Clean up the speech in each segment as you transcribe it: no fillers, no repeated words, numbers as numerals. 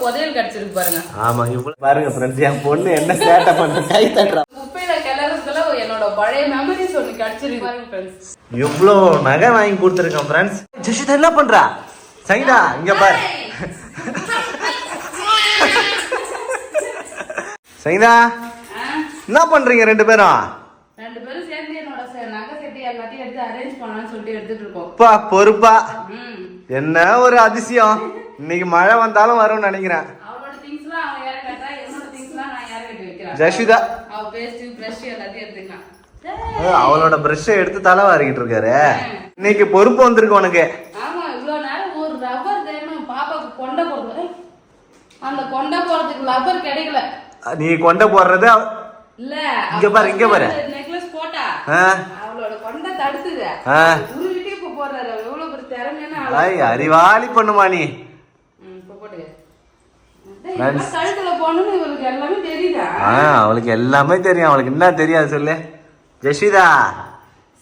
புதையல் கிடைச்சிருக்கு பாருங்க. ஆமா இவ்வளவு பாருங்க ஃப்ரெண்ட்ஸ், என் பொண்ணு என்ன சேட்டை பண்ற கை தட்டுறா. குப்பையில கிளறதுல என்னோட பழைய மெமரிஸ் ஒன்று கிடைச்சிருக்கு பாருங்க ஃப்ரெண்ட்ஸ். இவ்வளோ நகை வாங்கி கொடுத்துருக்கேன் ஃப்ரெண்ட்ஸ். ஜெஷிதா என்ன பண்றா? சைதா இங்க பாரு. சைதா என்ன பண்றீங்க ரெண்டு பேரும்? ரெண்டு பேரும் சேர்ந்து என்னோட நகை செட்டி எல்லாத்தையும் எடுத்து அரேஞ்ச் பண்ணலாம்னு சொல்லிட்டு எடுத்துட்டு இருக்கோம். பொறுப்பா என்ன ஒரு அதிசயம். இன்னைக்கு மழை வந்தாலும் வரும்னு நினைக்கிறேன். அவளோட திங்ஸ்லாம் அவன் யார கட்டா, என்னோட திங்ஸ்லாம் நான் யார கட்டி வைக்கிறேன். ஜெஷிதா அவ பேஸ்ட் பிரஷ் எல்லாத்தையும் எடுத்துக்கலாம். அவளோட பிரஷ் எடுத்து தலை வாரிக்கிட்டு இருக்காரு. இன்னைக்கு பொறுப்பு வந்திருக்கு உனக்கு. ஆமா இவ்வளவு நேரம் ஒரு ரப்பர் தேடணும் பாப்பாக்கு கொண்டை போடுறது. அந்த கொண்டை போடுறதுக்கு ரப்பர் கிடைக்கல. நீ கொண்டை போடுறது இல்ல இங்க பாரு இங்க பாரு. நெக்லஸ் போட்டா அவளோட கொண்டை தடுத்துது. உருவிட்டு இப்ப போடுறாரு. எவ்வளவு பெரிய திறமையான அறிவாளி பண்ணுமா நீ. இப்ப போட்டுக்க. கழுத்துல போகணும்னு இவளுக்கு எல்லாமே தெரியுதா? அவளுக்கு எல்லாமே தெரியும். அவளுக்கு என்ன தெரியாது சொல்லு ஜெஷிதா.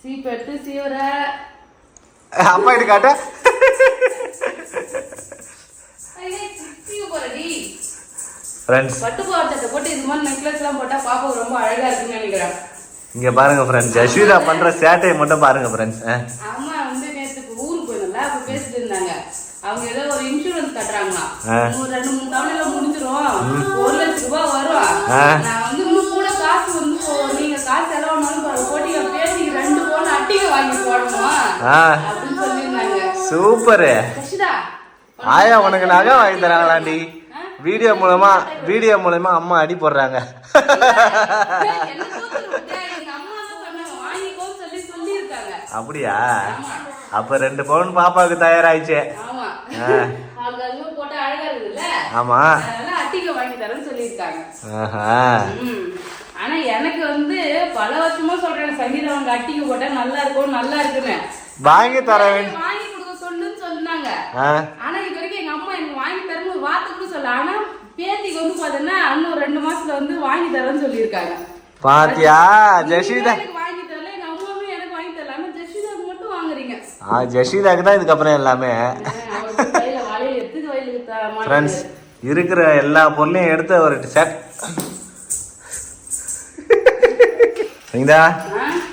சீப் எடுத்து சீவர அப்பா இது காட்ட பட்டு போட்டத்தை போட்டு இது மாதிரி நெக்லஸ் எல்லாம் போட்டா பாப்பா ரொம்ப அழகா இருக்குன்னு நினைக்கிறேன். இங்க பாருங்க ஃப்ரெண்ட்ஸ், ஜெஷிதா பண்ற சேட்டையை மட்டும் பாருங்க ஃப்ரெண்ட்ஸ். அம்மா வந்து நேத்து ஊருக்கு போயிருந்தா அப்ப பேசிட்டு இருந்தாங்க. அவங்க ஏதோ ஒரு இன்சூரன்ஸ் கட்டுறாங்களாம். 2-3 தவணையில முடிஞ்சிரும், 1 லட்சம் ரூபாய் வரும். நான் வந்து இன்னும் கூட காசு வந்து நீங்க காசு செலவானாலும் போட்டிங்க பேசி 2 பவுன் அட்டிகை வாங்கி போடணும் அப்படின்னு சொல்லியிருந்தாங்க. சூப்பர். ஆயா உனக்கு நகை வாங்கி தராங்களாண்டி. வீடியோ மூலமா அம்மா அடி போடுறாங்க. அப்படியா? அப்ப 2 பவுன் பாப்பாவுக்கு தயாராயிடுச்சு. ஆமா அட்டிகை வாங்கி தரேன்னு சொல்லியிருக்காங்க. ஆனா எனக்கு வந்து பல வருஷமா சொல்றேன் சங்கீதா அவங்க அட்டிகை போட்டா நல்லா இருக்கும் நல்லா இருக்குன்னு வாங்கி தர வாங்கி கொடுக்க சொல்லுன்னு சொன்னாங்க. ஆனா இது வரைக்கும் எங்க அம்மா எனக்கு வாங்கி தரணும் ஒரு வார்த்தை கூட சொல்ல. ஆனா பேத்திக்கு வந்து பாத்தீங்கன்னா இன்னும் 2 மாசத்துல வந்து வாங்கி தரேன்னு சொல்லியிருக்காங்க. பாத்தியா ஜெஷிதா வாங்கி தரல, எங்க அம்மாவும் எனக்கு வாங்கி தரல. ஆனா ஜெஷிதாக்கு மட்டும் வாங்குறீங்க. ஜெஷிதாக்கு தான் இதுக்கப்புறம் எல்லாமே. ஃப்ரெண்ட்ஸ் இருக்கிற எல்லா பொருளையும் எடுத்து ஒரு செட். சரிங்களா?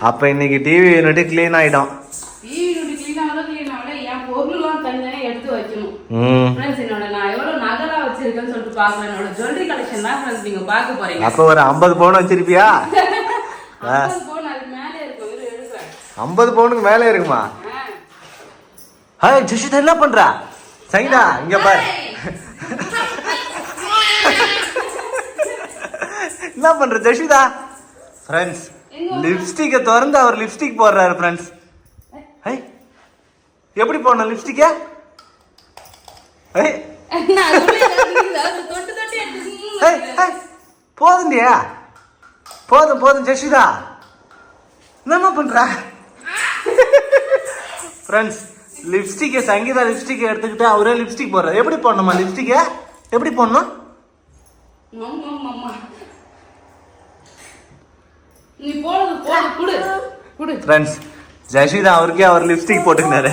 அப்ப இன்னைக்கு டிவி யூனிட் கிளீன் ஆயிடும். டிவி யூனிட் கிளீன் ஆகல என் பொருள்லாம் தனியாக எடுத்து வைக்கணும். ஃப்ரெண்ட்ஸ் என்னோட நான் எவ்வளவு நகலா வச்சிருக்கேன்னு சொல்லிட்டு பாக்குறேன். என்னோட ஜுவல்லரி கலெக்ஷன் தான் ஃப்ரெண்ட்ஸ் நீங்க பார்க்க போறீங்க. அப்ப ஒரு 50 பவுன் வச்சிருப்பியா? 50 பவுன் அதுக்கு மேலே இருக்கும். இரு எடுக்கிறேன். 50 பவுனுக்கு மேலே இருக்குமா? ஹாய் ஜெஷிதா என்ன பண்றா? சைதா இங்க பாரு. என்ன பண்ற ஜெஷிதா? ஃப்ரெண்ட்ஸ் லிப்ஸ்டிக்கை திறந்து அவர் லிப்ஸ்டிக் போடுறாரு ஃப்ரெண்ட்ஸ். எப்படி போடணும் லிப்ஸ்டிக்க? போதுண்டியா? போதும் ஜெஷிதா என்னமா பண்ற? ஃப்ரெண்ட்ஸ் லிப்ஸ்டிக்கை சங்கீதா லிப்ஸ்டிக்கை எடுத்துக்கிட்டு அவரே லிப்ஸ்டிக் போடுறாரு. எப்படி போடணுமா லிப்ஸ்டிக்க? எப்படி போடணும்? நீ போடு குடு. ஃப்ரெண்ட்ஸ் ஜெஷிதா அவருக்கே அவர் லிப்ஸ்டிக் போட்டுக்கினாரு.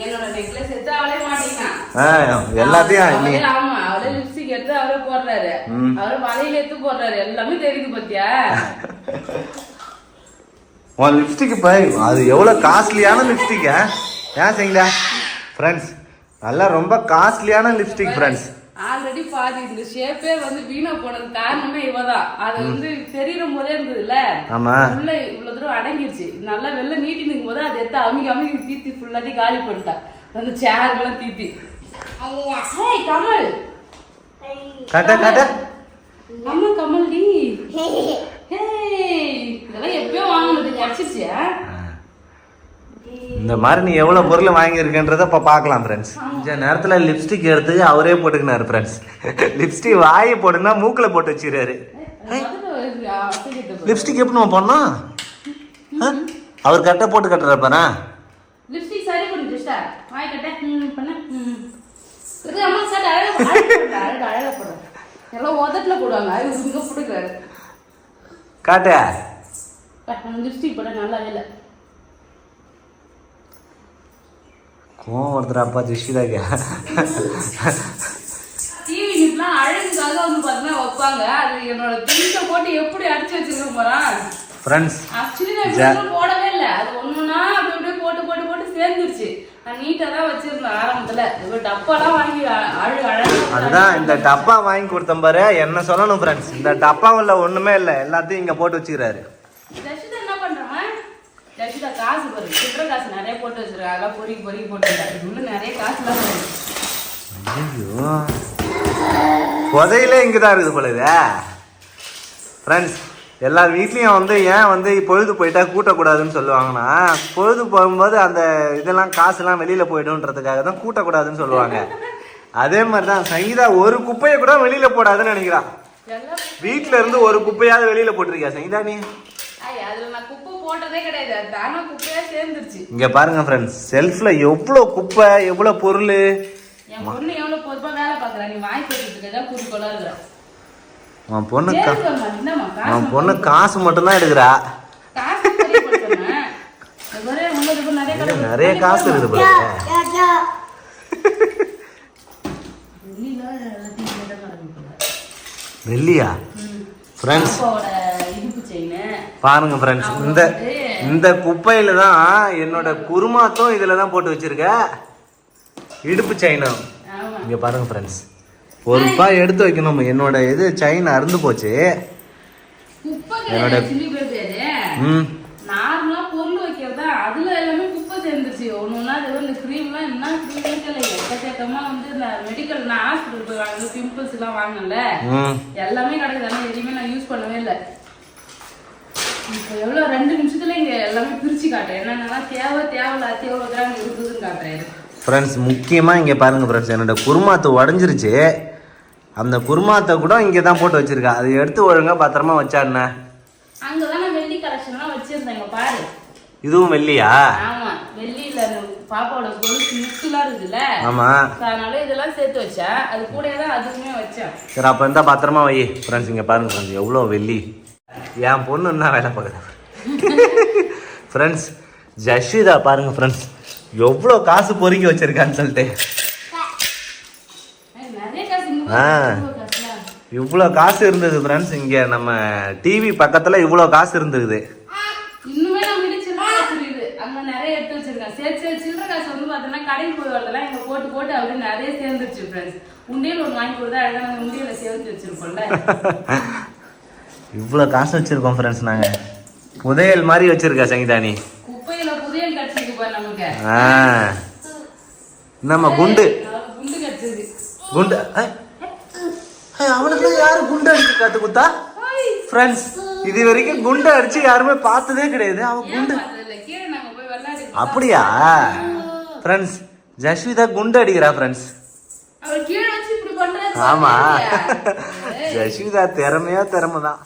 என்னோட நெக்லஸ் எடுத்து அவளே மாட்டிட்டான். எல்லாத்தையும் ஆமா அவளே லிப்ஸ்டிக் எடுத்து அவரே போடுறாரு. அவரே வலையில எடுத்து போடுறாரு. எல்லாமே தெரியுது பாத்தியா? உன் லிப்ஸ்டிக் பாய் அது எவ்வளவு காஸ்ட்லியான லிப்ஸ்டிக். ஏன் செய்யுங்களா ஃப்ரெண்ட்ஸ்? நல்லா ரொம்ப காஸ்ட்லியான லிப்ஸ்டிக் ஃப்ரெண்ட்ஸ். ஆல்ரெடி பாதி இந்த ஷேப்பே வந்து வீணா போனது காரணமே இவதான். அது வந்து தெரியுற போதே இருந்ததுல உள்ள இவ்வளவு தூரம் அடங்கிருச்சு. நல்லா வெளில நீட்டி நிற்கும் போது அதை எடுத்து அமைக்க தீத்தி ஃபுல்லாத்தையும் காலி பண்ணிட்டா. அந்த சேர்கள்லாம் தீத்தி. கமல் காட்ட அம்மா கமல் டி இதெல்லாம் எப்பயோ வாங்கினது கிடைச்சிருச்சு. இந்த மாதிரி நீ எவ்வளவு பொருள் வாங்கியிருக்கன்றத இப்ப பாக்கலாம் ஃப்ரெண்ட்ஸ். இந்த நேரத்துல லிப்ஸ்டிக் எடுத்து அவரே போட்டுக்கினாரு ஃப்ரெண்ட்ஸ். லிப்ஸ்டிக் வாயை போட்டுனா மூக்குல போட்டு வச்சிருக்காரு. லிப்ஸ்டிக் எப்படி நம்ம பண்ணோம்? அவர் கரெக்டா போட்டு கட்டுறாருப்பாரா? லிப்ஸ்டிக் சரி பண்ணு சார். வாய் கட்ட பண்ண இது அம்மா சார் அழகா போடுறாரு. எல்லாம் உதட்டுல போடுவாங்க. அது இங்க போட்டுக்கிறாரு. காட்டு லிப்ஸ்டிக் போட நல்லாவே இல்லை. கோவம் ஒருத்தராப்பா ஜெஷிதாக்கு. டிவி நிப்லாம் அழகுக்காக வந்து பார்த்தீங்கன்னா வைப்பாங்க. அது என்னோட திங்ஸை போட்டு எப்படி அடிச்சு வச்சிருக்கேன் போறா ஃப்ரெண்ட்ஸ். ஆக்சுவலி நான் இதெல்லாம் போடவே இல்லை. அது ஒண்ணுனா அப்படி அப்படியே போட்டு போட்டு போட்டு சேர்ந்துருச்சு. நான் நீட்டா தான் வச்சிருந்தேன் ஆரம்பத்துல. டப்பாலாம் வாங்கி அழகு. அதுதான் இந்த டப்பா வாங்கி கொடுத்தேன் பாரு. என்ன சொல்லணும் ஃப்ரெண்ட்ஸ், இந்த டப்பாவில் ஒண்ணுமே இல்லை, எல்லாத்தையும் இங்க போட்டு வச்சுக்கிறாரு. ஜஷிதா என்ன பண்றமா? ஜஷிதா காசு பாரு, சில்லற காசு நிறைய போட்டு வச்சிருக்காங்க. பொறுக்கி போட்டு உள்ள நிறைய காசுலாம் இருக்கு. ஐயோ, புதையிலே இங்கதான் இருக்குது போல இது. ஃப்ரெண்ட்ஸ், எல்லா வீட்லயும் வந்து ஏன் வந்து பொழுது போயிட்டா கூட்டக்கூடாதுன்னு சொல்லுவாங்கன்னா, பொழுது போகும்போது அந்த இதெல்லாம் காசுலாம் வெளியில போயிடும்ன்றதுக்காக தான் கூட்டக்கூடாதுன்னு சொல்லுவாங்க. அதே மாதிரிதான் சங்கீதா ஒரு குப்பையை கூட வெளியில போடாதுன்னு நினைக்கிறான். வீட்டுல இருந்து ஒரு குப்பையாவது வெளியில போட்டிருக்கியா சங்கீதா நீ? இங்க பாருங்க ஃப்ரெண்ட்ஸ், செல்ஃப்ல எவ்வளவு குப்பை, எவ்வளவு பொருள். பொண்ணு காசு மட்டும்தான் எடுக்கிறா. நிறைய காசு இருக்குது போல. வெள்ளியா ஃப்ரெண்ட்ஸ்? பாருங்க ஃப்ரெண்ட்ஸ், இந்த குப்பையில தான் என்னோட குருமாத்தும் இதுல தான் போட்டு வச்சிருக்க. இடுப்பு செயினும் இங்க பாருங்க ஃப்ரெண்ட்ஸ், ஒரு ரூபாய் எடுத்து வைக்கணும். என்னோட இது செயின் அறுந்து போச்சு. என்னோட நார்மலா பொருள் வைக்கிறதா அதுல எல்லாமே குப்பை சேர்ந்துச்சு. ஒண்ணுன்னா இந்த கிரீம்லாம் என்ன கிரீம் எக்கச்சக்கமா வந்து இந்த மெடிக்கல் நான் ஹாஸ்பிட்டல் போய் வாங்க பிம்பிள்ஸ் எல்லாம் வாங்கல எல்லாமே கிடைக்குது. ஆனா எதுவுமே நான் யூஸ் பண்ணவே இல்லை. இப்போ எவ்வளவு 2 நிமிஷத்துல இங்க எல்லாமே பிரிச்சு காட்டுறேன். என்னன்னா தேவையில்லாத எவ்வளவு கிராம் இருக்குதுன்னு காட்டுறேன் ஃப்ரெண்ட்ஸ். முக்கியமா இங்க பாருங்க ஃப்ரெண்ட்ஸ், என்னோட குருமாத்து உடஞ்சிருச்சு. அந்த குருமாத்தை கூட இங்க தான் போட்டு வச்சிருக்கா. அதை எடுத்து ஒழுங்கா பத்திரமா வச்சாருண்ணே. அங்கதானே வெள்ளி கலெக்ஷன்லாம் வச்சிருந்தாங்க பாரு. இதுவும் வெள்ளியா? ஆமா, வெள்ளியில பாப்பாவோட கொலுசு முத்துலாம் இருக்குல்ல. ஆமா, அதனால இதெல்லாம் சேர்த்து வச்சேன். அது கூடயே தான் அதுக்குமே வச்சேன். சரி, அப்ப இருந்தா பத்திரமா வை ஃப்ரெண்ட்ஸ். இங்க பாருங்க ஃப்ரெண்ட்ஸ், எவ்வளவு வெள்ளி. என் பொண்ணு என்ன வேலை பார்க்குறேன் ஃப்ரெண்ட்ஸ். ஜஷிதா பாருங்க ஃப்ரெண்ட்ஸ், எவ்வளோ காசு பொறுக்கி வச்சிருக்கான்னு சொல்லிட்டு. இவ்வளோ காசு இருந்தது ஃப்ரெண்ட்ஸ். இங்க நம்ம டிவி பக்கத்துல இவ்வளோ காசு இருந்தது. இன்னுமே நம்ம இருக்குது. அங்க நிறைய எடுத்து வச்சிருக்கேன். சரி சில்லற காசு வந்து பார்த்தோன்னா கடைக்கு போய் வரதெல்லாம் இங்க போட்டு அப்படியே நிறைய சேர்ந்துருச்சு ஃப்ரெண்ட்ஸ். உண்டியல் ஒன்று வாங்கி கொடுத்தா அழகான உண்டியல சேர்த்து வச்சிருக்கோம்ல. இவ்வளோ காசு வச்சிருக்கோம் ஃப்ரெண்ட்ஸ். நாங்க புதையல் மாதிரி வச்சிருக்கா சங்கீதானி. குப்பையில புதையல் கட்சிக்கு போய் நமக்கு நம்ம குண்டு கட்சிருக்கு. குண்டு அவனுக்கு யாரு குண்டு அடிச்சு கத்து குத்தா ஃப்ரெண்ட்ஸ்? இது வரைக்கும் குண்டு அடிச்சு யாருமே பார்த்ததே கிடையாது. அவன் குண்டு அப்படியா ஃப்ரெண்ட்ஸ்? ஜஸ்விதா குண்டு அடிக்கிறா ஃப்ரெண்ட்ஸ். ஆமா, ஜஸ்விதா திறமை தான்.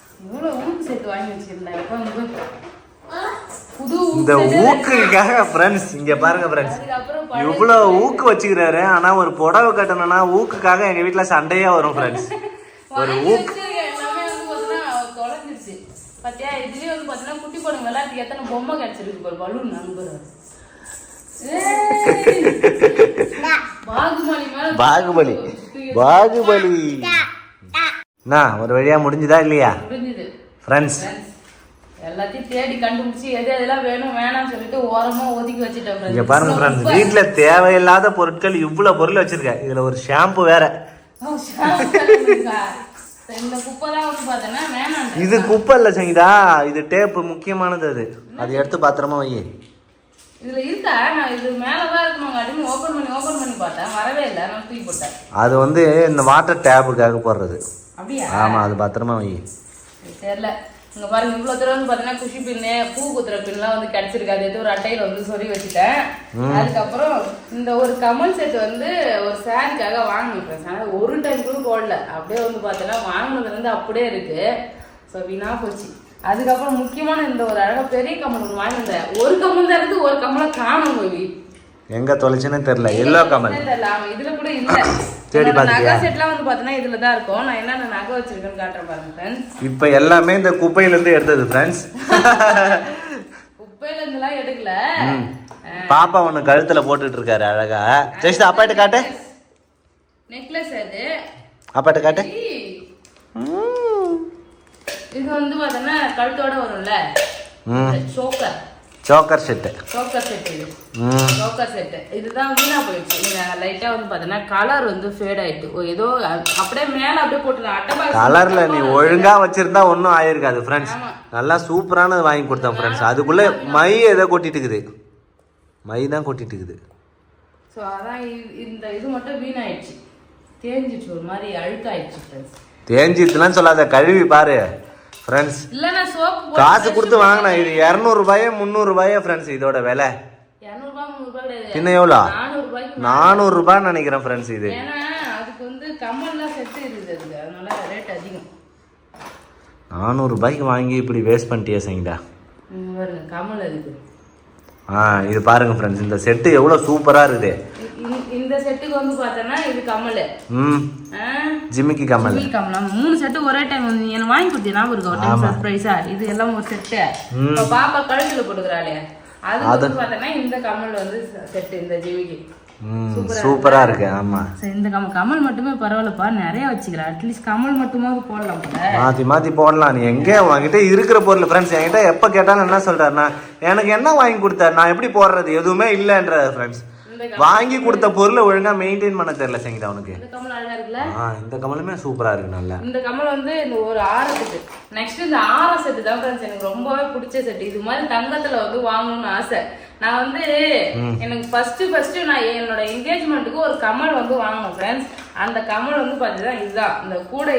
இந்த ஊக்குக்காக ஃப்ரெண்ட்ஸ் இங்க பாருங்க ஃப்ரெண்ட்ஸ், இவ்வளவு ஊக்கு வச்சுக்கிறாரு. ஆனா ஒரு புடவை கட்டணும்னா ஊக்குக்காக எங்க வீட்டுல சண்டையா வரும் ஃப்ரெண்ட்ஸ். ஒரு ஊக்கு பாத்தியா, இதுலயே வந்து பாத்தீங்கன்னா குட்டி பொண்ணு விளையாட்டுக்கு எத்தனை பொம்மை கிடைச்சிருக்கு பாரு. பலூன் நண்பர் பாகுபலி ஒரு வழியா முடிஞ்சுதா இல்லையா ஃப்ரெண்ட்ஸ்? எல்லாத்தையும் தேடி கண்டுபிடிச்சு எதெல்லாம் வேணும் வேணாம்னு சொல்லிட்டு ஓரமா ஒதுக்கி வச்சுட்டேன். இங்க பாருங்க ஃப்ரெண்ட்ஸ், வீட்டுல தேவையில்லாத பொருட்கள் இவ்வளவு பொருள் வச்சிருக்க. இதுல ஒரு ஷாம்பு வேற. இது குப்பை இல்ல சங்கீதா, இது டேப் முக்கியமானது. அது எடுத்து பாத்திரமா வை. இதுல இருக்கா? நான் இது மேலதான் இருக்கணும் அப்படின்னு ஓபன் பண்ணி பார்த்தேன், வரவே இல்லை. நான் தூக்கி போட்டேன். அது வந்து இந்த வாட்டர் டேப்புக்காக போடுறது. அப்படியா? ஆமா, அது பத்திரமா வை. தெரியல. இங்க பாருங்க, இவ்வளவு தூரம் வந்து பாத்தீங்கன்னா குஷி பின்னு பூ குத்துற பின்லாம் வந்து கிடைச்சிருக்காது. ஏதோ ஒரு அட்டையில வந்து சொல்லி வச்சுட்டேன். அதுக்கப்புறம் இந்த ஒரு கமல் செட் வந்து ஒரு சாரிக்காக வாங்கிட்டேன். ஆனா ஒரு டைம் கூட போடல. அப்படியே வந்து பாத்தீங்கன்னா வாங்கினதுல இருந்து அப்படியே இருக்கு. ஸோ வீணா போச்சு. அதுக்கப்புறம் முக்கியமான இந்த ஒரு அழகா பெரிய கமல் ஒன்று வாங்கினேன். ஒரு கமல் தான் இருக்கு, ஒரு கமலை காணும் போய் எங்க தொலைச்சுன்னு தெரியல. எல்லோ கமல் இதுல கூட இல்ல. நகை செட்லாம் வந்து பாத்தீங்கன்னா இதுல தான் இருக்கும். நான் என்னென்ன நகை வச்சிருக்கேன்னு காட்டுறேன் பாருங்க ஃப்ரெண்ட்ஸ். இப்ப எல்லாமே இந்த குப்பையில இருந்து எடுத்தது ஃப்ரெண்ட்ஸ். குப்பையில இருந்து எல்லாம் எடுக்கல. பாப்பா ஒண்ணு கழுத்துல போட்டுட்டு இருக்காரு அழகா. ஜெயிஸ்தா அப்பாட்ட காட்டு. நெக்லஸ் அது. அப்பாட்ட காட்டு. இது வந்து பார்த்தோன்னா கழுத்தோட வரும்ல. Choker. Choker set. Choker set இது. Choker set. இதுதான் வீணா போயிடுச்சு. லைட்டா வந்து பார்த்தோன்னா கலர் வந்து ஃபேட் ஆயிட்டு. ஏதோ அப்படியே மேல அப்படியே போட்டுருந்தேன் அட்டை. கலர்ல நீ ஒழுங்கா வச்சிருந்தா ஒன்றும் ஆயிருக்காது ஃப்ரெண்ட்ஸ். நல்லா சூப்பரானது வாங்கி கொடுத்தேன் ஃப்ரெண்ட்ஸ். அதுக்குள்ள மை எதை கொட்டிட்டு இருக்குது. மை தான் கொட்டிட்டு இருக்குது. ஸோ அதான் இந்த இது மட்டும் வீணாயிடுச்சு. தேஞ்சிடுச்சு, ஒரு மாதிரி அழுக்காயிடுச்சு ஃப்ரெண்ட்ஸ். தேஞ்சிட்டுலாம் சொல்லாத, கழுவி பாரு ஃப்ரெண்ட்ஸ். இல்லைண்ணா சோப்பு காசு கொடுத்து வாங்கினா இது 200 ரூபாயோ 300 ரூபாயோ ஃப்ரெண்ட்ஸ் இதோட விலை. 200 ரூபாய் 300 ரூபாய் பின்ன எவ்வளோ? 400 ரூபான்னு நினைக்கிறேன் ஃப்ரெண்ட்ஸ். இது ஏன்னா அதுக்கு வந்து கம்மல்லாம் செட்டு இருக்குது, அதுக்கு அதனால ரேட் அதிகம். 400 ரூபாய்க்கு வாங்கி இப்படி வேஸ்ட் பண்ணிட்டியா சைங்கடா. பாருங்க கமல் அதுக்கு. இது பாருங்க ஃப்ரெண்ட்ஸ், இந்த செட்டு எவ்வளவு சூப்பரா இருக்குது. இந்த செட்டுக்கு வந்து பார்த்தோன்னா இது கமல். ஜிமிக்கி கமல். ஜிமிக்கி கமல் 3 செட்டு ஒரே டைம் வந்து எனக்கு வாங்கி கொடுத்தீங்க ஞாபகம் இருக்கா? ஒரு டைம் சர்ப்ரைஸா இது எல்லாம் ஒரு செட்டு. இப்போ பாப்பா கழுத்துல போட்டுக்கிறாளே அது வந்து பார்த்தோன்னா இந்த கமல் வந்து செட்டு, இந்த ஜிமிக்கி சூப்பரா இருக்கு. ஆமா இந்த கமல் மட்டுமே பரவாயில்லப்பா, நிறைய வச்சுக்கிறேன். அட்லீஸ்ட் கமல் மட்டுமாவது போடலாம். மாத்தி மாத்தி போடலாம். நீ எங்க உங்ககிட்ட இருக்கிற பொருள் ஃப்ரெண்ட்ஸ். என்கிட்ட எப்ப கேட்டாலும் என்ன சொல்றாருன்னா, எனக்கு என்ன வாங்கி கொடுத்தாரு, நான் எப்படி போடுறது, எதுவுமே இல்லைன்ற ஃப்ரெண்ட்ஸ். வாங்கி கொடுத்த பொருளை ஒழுங்கா மெயின்டைன் பண்ண தெரியல சங்கீதா உனக்கு. இந்த கமல் அழகா இருக்குல்ல? இந்த கமலுமே சூப்பரா இருக்கு. நல்லா இந்த கமல் வந்து இந்த ஒரு ஆரம் செட்டு. நெக்ஸ்ட் இந்த ஆரம் செட்டு தான் ஃப்ரெண்ட்ஸ் எனக்கு ரொம்பவே பிடிச்ச செட்டு. இது மாதிரி தங்கத்துல வந்து வாங்கணும்னு ஆசை. நான் வந்து எனக்கு ஃபர்ஸ்ட் நான் என்னோட என்கேஜ்மெண்ட்டுக்கு ஒரு கமல் வந்து வாங்கணும் ஃப்ரெண்ட்ஸ். அந்த கமல் வந்து பார்த்தீங்கன்னா இதுதான், இந்த கூடை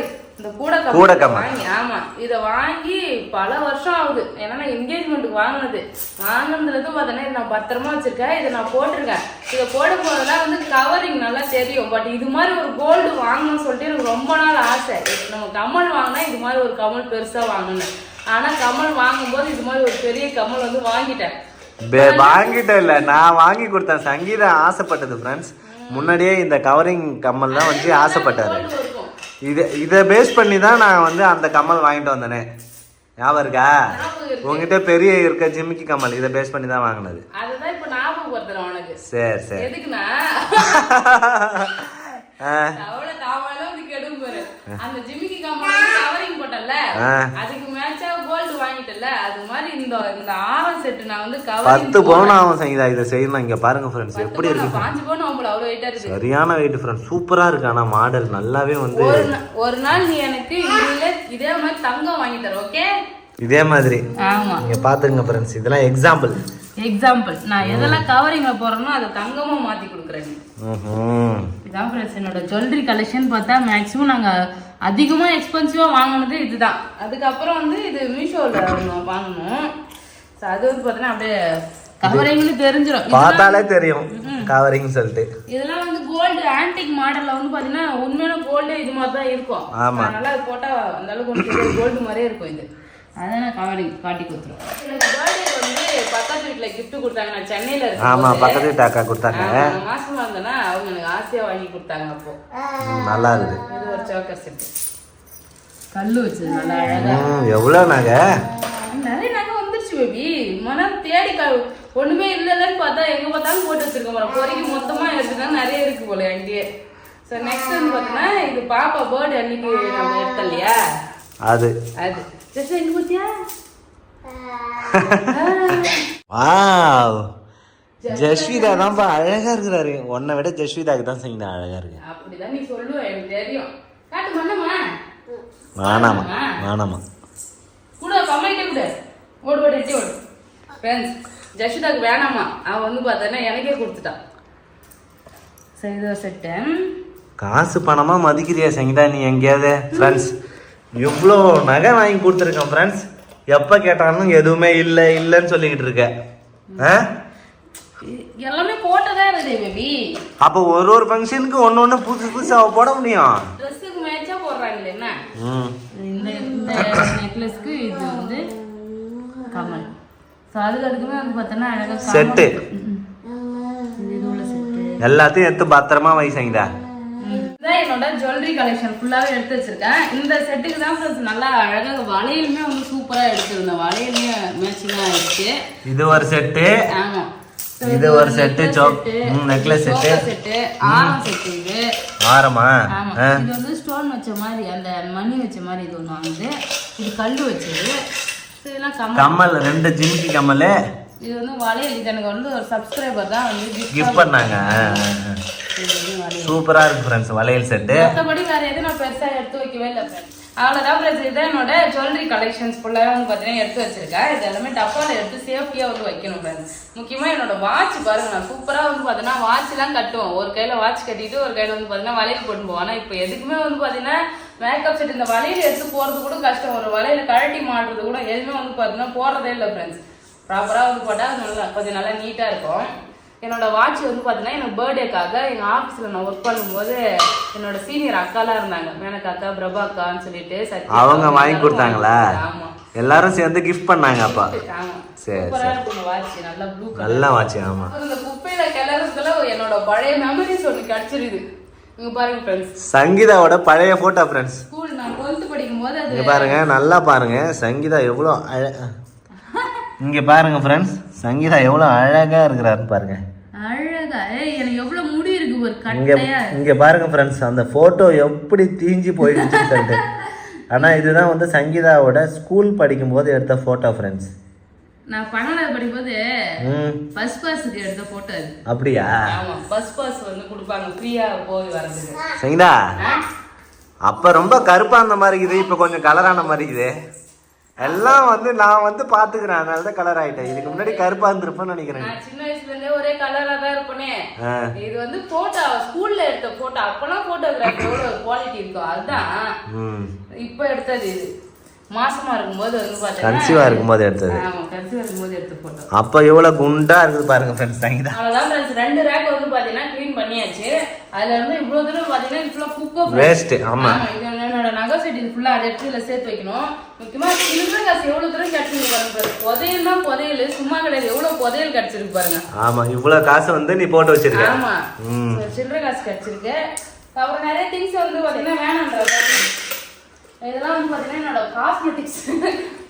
கமல் வாங்கி. ஆமா, இதை வாங்கி பல வருஷம் ஆகுது. ஏன்னா நான் என்கேஜ்மெண்ட்டுக்கு வாங்கினதுல பார்த்தோன்னா நான் பத்திரமா வச்சிருக்கேன். இதை நான் போட்டிருக்கேன். இதை போடும் போதெல்லாம் வந்து கவரிங் நல்லா தெரியும். பட் இது மாதிரி ஒரு கோல்டு வாங்கணும்னு சொல்லிட்டு எனக்கு ரொம்ப நாள் ஆசை. நம்ம கமல் வாங்கினா இது மாதிரி ஒரு கமல் பெருசா வாங்கணும். ஆனா கமல் வாங்கும்போது இது மாதிரி ஒரு பெரிய கமல் வந்து வாங்கிட்டேன். இல்ல, நான் வாங்கி கொடுத்தேன். சங்கீதா ஆசைப்பட்டது ஃப்ரெண்ட்ஸ். முன்னாடியே இந்த கவரிங் கம்மல் தான் வந்து ஆசைப்பட்டாரு. இதை பேஸ் பண்ணி தான் நான் வந்து அந்த கம்மல் வாங்கிட்டு வந்தேனே. ஞாபகம் இருக்கா? உங்ககிட்ட பெரிய இருக்க ஜிமிக்கி கம்மல் இதை பேஸ் பண்ணி தான் வாங்கினது. சரி சரி. அந்த ஜிமிக்கி கம்மல் கவரிங் போட்டல, அதுக்கு மேட்சா கோல்ட் வாங்கிட்டல, அது மாதிரி இந்த ஆரம் செட் நான் வந்து 10 பவுன் ஆகும் சங்கீதா. இதை செய்யணும். இங்க பாருங்க ஃப்ரெண்ட்ஸ் எப்படி இருக்கு. 5 பவுன் ஆகும்ல, அவ்வளவு வெயிட்டா இருக்கு. சரியான வெயிட் ஃப்ரெண்ட்ஸ். சூப்பரா இருக்கு. ஆனா மாடல் நல்லாவே வந்து ஒரு நாள் நீ எனக்கு இதே மாதிரி தங்கம் வாங்கி தர. ஓகே? இதே மாதிரி. ஆமா, நீங்க பாத்துங்க ஃப்ரெண்ட்ஸ். இதெல்லாம் எக்ஸாம்பிள் நான் எதெல்லாம் கவரிங்ல போறேனோ அதை தங்கமா மாத்தி கொடுக்குறேன். இதான் ஃப்ரெண்ட்ஸ் என்னோட ஜுவல்லரி கலெக்ஷன். பார்த்தா மேக்ஸிமம் நாங்க அதிகமா எக்ஸ்பென்சிவா வாங்கினது இதுதான். அதுக்கப்புறம் வந்து இது மீஷோல வாங்கணும். அது வந்து பார்த்தோன்னா அப்படியே கவரிங்னு தெரிஞ்சிடும், பார்த்தாலே தெரியும் கவரிங் சொல்லிட்டு. இதெல்லாம் வந்து கோல்டு ஆன்டிக் மாடல்ல வந்து பாத்தீங்கன்னா உண்மையான கோல்டு இது மாதிரி தான் இருக்கும். அதனால அது போட்டா அந்த அளவுக்கு கோல்டு மாதிரியே இருக்கும். இது அதான் கவரிங் காட்டி கொடுத்துரும். எனக்கு பர்த்டேக்கு வந்து பக்கத்து வீட்டுல கிஃப்ட் கொடுத்தாங்க. நான் சென்னையில இருக்கேன். ஆமா, பக்கத்து வீட்டு அக்கா கொடுத்தாங்க. மாசமா இருந்தேன்னா அவங்க எனக்கு ஆசையா வாங்கி கொடுத்தாங்க. அப்போ நல்லா இருக்கு. இது ஒரு சோக்கர் செட். கல்லு வச்சது நல்லா அழகா. எவ்வளவு நகை? நிறைய நகை வந்துருச்சு பேபி. மனம் தேடி ஒண்ணுமே இல்லைன்னு பார்த்தா எங்க பார்த்தாலும் போட்டு வச்சிருக்கோம். பொறிக்கு மொத்தமா எடுத்துதான் நிறைய இருக்கு போல அங்கேயே. ஸோ நெக்ஸ்ட் வந்து பார்த்தீங்கன்னா இது பாப்பா பர்த்டே அன்னைக்கு நம்ம எடுத்தோம் இல்லையா, அது ஜஸ்ட் எங்க பார்த்தியா? வாவ், ஜஸ்விதா தான்ப்பா அழகா இருக்கிறாரு. உன்னை விட ஜஸ்விதாக்கு தான் செய்யுங்க அழகா இருக்கு. அப்படிதான் நீ சொல்லுவ, எனக்கு தெரியும். காட்டு பண்ணமா? வேணாமா கூட கம்மைட்டே கூட ஓடு எட்டி ஓடு. ஃப்ரெண்ட்ஸ், ஜஸ்விதாக்கு வேணாமா, அவன் வந்து பார்த்தானா எனக்கே கொடுத்துட்டான். சரி, இதை செட்டேன். காசு பணமா மதிக்கிறியா சங்கீதா நீ எங்கேயாவது? ஃப்ரெண்ட்ஸ், இவ்வளோ நகை வாங்கி கொடுத்துருக்கேன் ஃப்ரெண்ட்ஸ். எப்போ கேட்டாலும் எதுவுமே இல்லைன்னு சொல்லிக்கிட்டு இருக்க. எல்லாமே போட்டதா இருக்குது பேபி. அப்போ ஒரு ஃபங்க்ஷனுக்கு ஒன்று புதுசா போட முடியும். ட்ரெஸ்ஸுக்கு மேட்சா போடுறாங்களே என்ன. இந்த நெக்லஸ்க்கு இது வந்து கமல். ஸோ அதுக்குமே வந்து பார்த்தோன்னா அழகாக செட்டு. எல்லாத்தையும் எடுத்து பத்திரமா வைசங்கடா. இதுதான் என்னோட ஜுவல்லரி கலெக்ஷன் ஃபுல்லாவே எடுத்து வச்சிருக்கேன். இந்த செட்டுக்கு தான் நல்லா அழகாக வளையலுமே வந்து சூப்பரா எடுத்துருந்தேன். வளையலுமே மேட்சிங்கா ஆயிடுச்சு. இது ஒரு செட்டு. ஆமா, இது ஒரு செட்டு நெக்லஸ் செட்டு ஆரம் செட்டு இது ஆரமா இது வந்து ஸ்டோன் வச்ச மாதிரி அந்த மணி வச்ச மாதிரி இது ஒண்ணு வாங்குது இது கல்லு வச்சது இதெல்லாம் கம்மல் 2 ஜிமிக்கி கம்மல் இது வந்து வளையல் இது எனக்கு வந்து ஒரு சப்ஸ்கிரைபர் தான் வந்து கிஃப்ட் பண்ணாங்க சூப்பரா இருக்கு ஃப்ரெண்ட்ஸ் வளையல் செட்டு மத்தபடி வேற எதுவும் நான் பெருசா எடுத்து வைக்கவே இல்லை அவ்வளோதான் ஃப்ரெண்ட்ஸ் இதான் என்னோட ஜுவல்லரி கலெக்ஷன்ஸ் ஃபுல்லாக வந்து பார்த்தீங்கன்னா எடுத்து வச்சிருக்கேன் இது எல்லாமே டப்பாவில் எடுத்து சேஃப்டியாக வந்து வைக்கணும் ஃப்ரெண்ட்ஸ் முக்கியமாக என்னோட வாட்ச் பாருங்க நான் சூப்பராக வந்து பார்த்தீங்கன்னா வாட்ச்லாம் கட்டுவோம் ஒரு கையில் வாட்ச் கட்டிட்டு ஒரு கையில் வந்து பார்த்தீங்கன்னா வளையல் போட்டு போவோம் ஆனால் இப்போ எதுக்குமே வந்து பார்த்தீங்கன்னா மேக்கப் செட் இந்த வளையல் எடுத்து போகிறது கூட கஷ்டம் ஒரு வளையல் கழட்டி மாட்டுறது கூட எதுவுமே வந்து பார்த்தீங்கன்னா போடுறதே இல்லை ஃப்ரெண்ட்ஸ் ப்ராப்பராக வந்து போட்டால் நல்லா கொஞ்சம் நல்லா நீட்டாக இருக்கும் என்னோட வாட்ச் வந்து பார்த்தீங்கன்னா எனக்கு பர்த்டேக்காக எங்கள் ஆஃபீஸில் நான் ஒர்க் பண்ணும்போது என்னோட சீனியர் அக்காலாம் இருந்தாங்க மேனகா அக்கா பிரபா அக்கான்னு சொல்லிட்டு அவங்க வாங்கி கொடுத்தாங்களா எல்லாரும் சேர்ந்து கிஃப்ட் பண்ணாங்க அப்பா சரி சூப்பரா இருக்கும் வாட்ச் நல்ல ப்ளூ கலர் நல்ல வாட்ச் ஆமா இந்த குப்பையில கிளறதுல என்னோட பழைய மெமரிஸ் ஒன்று கிடைச்சிருது இங்க பாருங்க ஃப்ரெண்ட்ஸ் சங்கீதாவோட பழைய போட்டோ ஃப்ரெண்ட்ஸ் ஸ்கூல் நான் 12th படிக்கும்போது அது இங்க பாருங்க நல்லா பாருங்க சங்கீதா எவ்வளவு இங்க பாருங்க ஃப்ரெண்ட்ஸ் சங்கீதா எவ்வளவு அழகா இருக்கிறாருன்னு பாருங்க அழகா எனக்கு எவ்வளவு முடி இருக்கு ஒரு கட்டையா இங்க பாருங்க ஃப்ரெண்ட்ஸ் அந்த போட்டோ எப்படி தீஞ்சு போயிடுச்சுன்னு சொல்லிட்டு ஆனா இதுதான் வந்து சங்கீதாவோட ஸ்கூல் படிக்கும்போது எடுத்த போட்டோ ஃப்ரெண்ட்ஸ் நான் 12th படிக்கும்போது ஃபர்ஸ்ட் பாஸ்க்கு எடுத்த போட்டோ அது அப்படியா ஆமா ஃபர்ஸ்ட் பாஸ் வந்து கொடுப்பாங்க ஃப்ரீயா போய் வரதுக்கு சங்கீதா அப்ப ரொம்ப கருப்பா அந்த மாதிரி இருக்குது இப்ப கொஞ்சம் கலரான மாதிரி இருக்குது எல்லாம் வந்து நான் வந்து பாத்துக்கிறேன் அதனாலதான் கலர் ஆயிட்டேன் இதுக்கு முன்னாடி கருப்பா இருந்திருப்பேன்னு நினைக்கிறேன் சின்ன வயசுல இருந்தே ஒரே கலரா தான் இருப்பனே இது வந்து போட்டோ ஸ்கூல்ல எடுத்த போட்டோ அப்பெல்லாம் போட்டோகிராஃபி எவ்வளவு குவாலிட்டி இருக்கும் அதுதான் இப்ப எடுத்தது இது மாசமா இருக்கும்போது வந்து பாத்தீங்கன்னா கன்சீவா இருக்கும்போது எடுத்தது கன்சீவா இருக்கும்போது எடுத்த போட்டோ அப்ப எவ்வளவு குண்டா இருக்குது பாருங்க ஃப்ரெண்ட்ஸ் சங்கீதா அவ்வளவுதான் ஃப்ரெண்ட்ஸ் 2 ரேக் வந்து பாத்தீங்கன்னா க்ளீன் பண்ணியாச்சு அதுல இருந்து இவ்வளவு தூரம் பாத்தீங்கன்னா ஃபுல்லா குப்பை வேஸ்ட் ஆமா இது என்னோட நகை செட் இது ஃபுல்லா அதை எடுத்து இதுல சேர்த்து வைக்கணும் முக்கியமா சில்லற காசு எவ்வளவு தூரம் கிடைச்சிருக்கு பாருங்க புதையல் தான் புதையல் சும்மா கிடையாது எவ்வளவு புதையல் கிடைச்சிருக்கு பாருங்க ஆமா இவ்வளவு காசு வந்து நீ போட்டு வச்சிருக்க ஆமா சில்லற காசு கிடைச்சிருக்கு அப்புறம் நிறைய திங்ஸ் வந்து பாத்தீங்கன்னா வேணாம்ன்ற இதெல்லாம் வந்து பாத்தீங்கன்னா என்னோட காஸ்மெட்டிக்ஸ்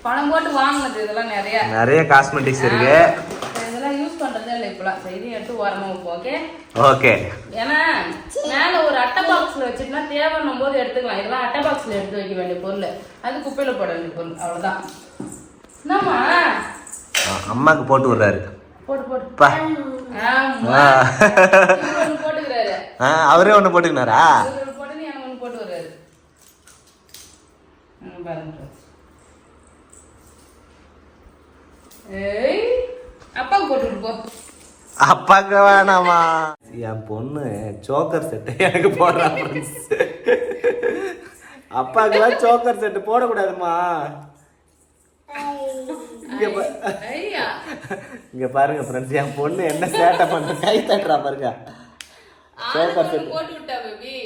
பணம் போட்டு வாங்கினது இதெல்லாம் நிறைய காஸ்மெட்டிக்ஸ் இருக்கு இதெல்லாம் யூஸ் பண்றதே இல்லை இப்பெல்லாம் இது எடுத்து ஓரமா வைப்போம் ஓகே ஓகே ஏன்னா மேல ஒரு அட்டை பாக்ஸ்ல வச்சுட்டுனா தேவைன்னும் போது எடுத்துக்கலாம் இதெல்லாம் அட்டை பாக்ஸ்ல எடுத்து வைக்க வேண்டிய பொருள் அது குப்பையில போட வேண்டிய பொருள் அவ்வளவுதான் என்னம்மா அம்மாக்கு போட்டு விடுறாரு போட்டு ஆமா போட்டுக்கிறாரு அவரே ஒண்ணு போட்டுக்கினாரா போட்டு எனக்கு ஒண்ணு போட்டு வர்றாரு அப்பாவுக்கு போட்டு போ அப்பாக்கு வேணாமா என் பொண்ணு சோக்கர் செட்டு எனக்கு போடுறான் அப்பாக்கெல்லாம் சோக்கர் செட்டு போடக்கூடாதுமா இங்க பாருங்க ஃப்ரெண்ட்ஸ் என் பொண்ணு என்ன சேட்டை பண்ற கை தட்டுறா பாருங்க சோக்கர் செட்டு போட்டு விட்டா பேபி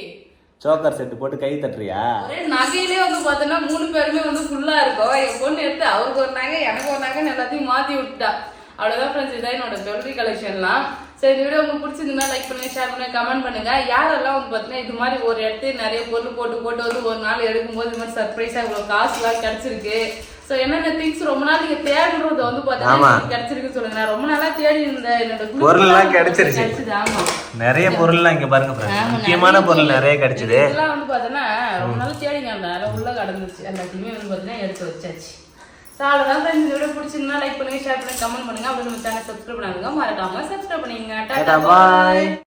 சோக்கர் செட்டு போட்டு கை தட்டுறியா ஒரே நகையிலே வந்து பார்த்தோன்னா 3 பேருமே வந்து ஃபுல்லா இருக்கும் என் பொண்ணு எடுத்து அவருக்கு ஒரு நகை எனக்கு ஒரு நகைன்னு எல்லாத்தையும் மாத்தி விட்டுட்டா அவ்வளவுதான் ஃப்ரெண்ட்ஸ் இதான் என்னோட ஜுவல்லரி கலெக்ஷன்லாம் சரி இந்த வீடியோ உங்களுக்கு பிடிச்சிருந்தா லைக் பண்ணுங்க ஷேர் பண்ணுங்க கமெண்ட் பண்ணுங்க யாரெல்லாம் வந்து பார்த்தீங்கன்னா இது மாதிரி ஒரு இடத்து நிறைய பொருள் போட்டு வந்து ஒரு நாள் எடுக்கும்போது இது மாதிரி சர்ப்ரைஸா இவ்வளவு காசுலாம் கிடைச்சிருக்கு சோ என்னென்ன திங்ஸ் ரொம்ப நாள் நீங்க தேடுறது வந்து பாத்தீங்கன்னா கிடைச்சிருக்கு சொல்லுங்க நான் ரொம்ப நாளா தேடி இருந்தேன் என்னோட பொருள் எல்லாம் கிடைச்சிருச்சு ஆமா நிறைய பொருள்லாம் இங்க பாருங்க முக்கியமான பொருள் நிறைய கிடைச்சது இதெல்லாம் வந்து பாத்தீங்கன்னா ரொம்ப நாள் தேடிங்க அந்த உள்ள கடந்துச்சு எல்லாத்தையுமே வந்து பாத்தீங்கன்னா எடுத்து வச்சாச்சு அவ்வளவுதான் இந்த வீடியோ பிடிச்சிருந்தா லைக் பண்ணுங்க ஷேர் பண்ணுங்க கமெண்ட் பண்ணுங்க அப்படி நம்ம சேனல் சப்ஸ்கிரைப் பண்ணுங்க மறக்காம சப்ஸ்கிரைப் பண்ணிக்கங்க டாடா பாய்.